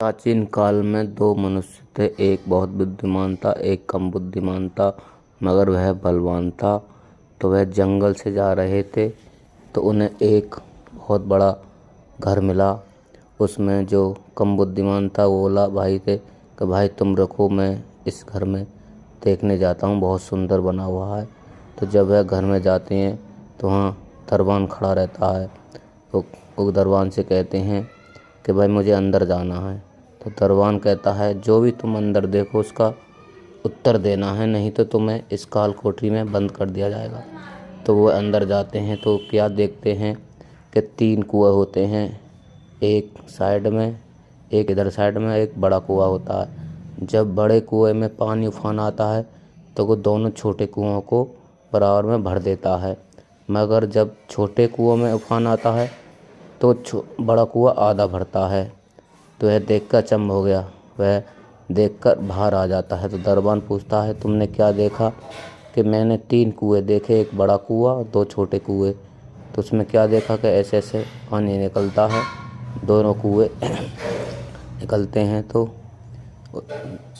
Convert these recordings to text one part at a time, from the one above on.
प्राचीन काल में दो मनुष्य थे, एक बहुत बुद्धिमान था, एक कम बुद्धिमान था, मगर वह बलवान था। तो वह जंगल से जा रहे थे तो उन्हें एक बहुत बड़ा घर मिला। उसमें जो कम बुद्धिमान था वो बोला भाई से कि भाई तुम रखो, मैं इस घर में देखने जाता हूँ, बहुत सुंदर बना हुआ है। तो जब वह घर में जाते हैं तो वहाँ दरबान खड़ा रहता है। तो वो दरबान से कहते हैं कि भाई मुझे अंदर जाना है। तो दरबान कहता है जो भी तुम अंदर देखो उसका उत्तर देना है, नहीं तो तुम्हें इस काल कोठरी में बंद कर दिया जाएगा। तो वो अंदर जाते हैं तो क्या देखते हैं कि 3 कुएं होते हैं, एक साइड में, एक इधर साइड में, एक बड़ा कुआं होता है। जब बड़े कुएं में पानी उफान आता है तो वो दोनों छोटे कुओं को बराबर में भर देता है, मगर जब छोटे कुओं में उफान आता है तो बड़ा कुआं आधा भरता है। तो वह देखकर अचंभ हो गया, वह देखकर बाहर आ जाता है। तो दरबान पूछता है तुमने क्या देखा? कि मैंने 3 कुएं देखे, एक बड़ा कुआं 2 छोटे कुएं। तो उसमें क्या देखा कि ऐसे ऐसे पानी निकलता है, दोनों कुएं निकलते हैं तो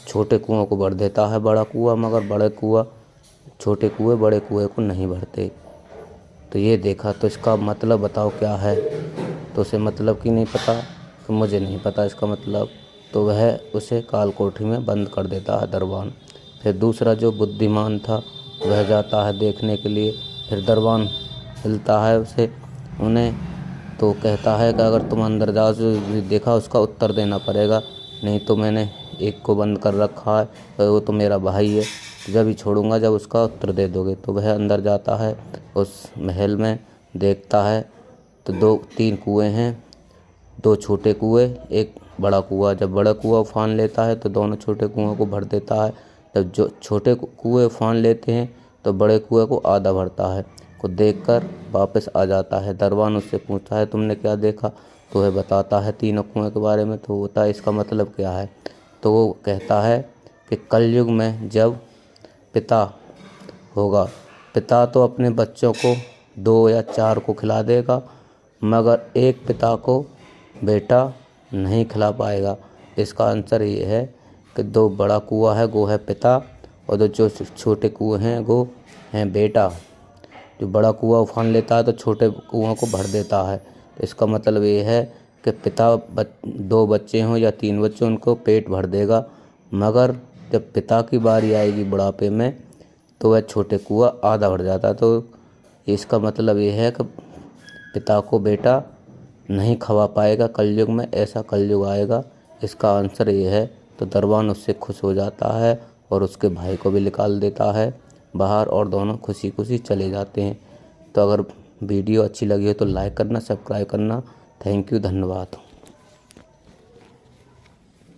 छोटे कुओं को भर देता है बड़ा कुआं, मगर छोटे कुएं बड़े कुएं को नहीं भरते। तो ये देखा, तो इसका मतलब बताओ क्या है? तो उसे मतलब कि नहीं पता, कि मुझे नहीं पता इसका मतलब। तो वह उसे काल कोठरी में बंद कर देता है दरबान। फिर दूसरा जो बुद्धिमान था वह जाता है देखने के लिए। फिर दरबान मिलता है उसे उन्हें, तो कहता है कि अगर तुम अंदर जाओ जो देखा उसका उत्तर देना पड़ेगा, नहीं तो मैंने एक को बंद कर रखा है, तो वो तो मेरा भाई है, जब ही छोड़ूंगा जब उसका उत्तर दे दोगे। तो वह अंदर जाता है, उस महल में देखता है तो 2-3 कुएं हैं, 2 छोटे कुएं, एक बड़ा कुआं। जब बड़ा कुआं उफान लेता है तो दोनों छोटे कुओं को भर देता है। जब जो छोटे कुएं उफान लेते हैं तो बड़े कुएं को आधा भरता है। को देखकर वापस आ जाता है। दरबान उससे पूछता है तुमने क्या देखा? तो वह बताता है तीनों कुएं के बारे में। तो होता है इसका मतलब क्या है? तो वो कहता है कि कलयुग में जब पिता होगा, पिता तो अपने बच्चों को 2 या 4 को खिला देगा, मगर एक पिता को बेटा नहीं खिला पाएगा। इसका आंसर ये है कि 2 बड़ा कुआं है वो है पिता, और जो छोटे कुएं हैं वो हैं बेटा। जो बड़ा कुआं उफान लेता है तो छोटे कुओं को भर देता है। तो इसका मतलब ये है कि पिता 2 बच्चे हों या 3 बच्चे, उनको पेट भर देगा, मगर जब पिता की बारी आएगी बुढ़ापे में तो वह छोटे कुआं आधा भर जाता है। तो इसका मतलब ये है कि पिता को बेटा नहीं खवा पाएगा कलयुग में, ऐसा कलयुग आएगा। इसका आंसर ये है। तो दरबान उससे खुश हो जाता है और उसके भाई को भी निकाल देता है बाहर, और दोनों खुशी खुशी चले जाते हैं। तो अगर वीडियो अच्छी लगी हो तो लाइक करना, सब्सक्राइब करना। थैंक यू, धन्यवाद।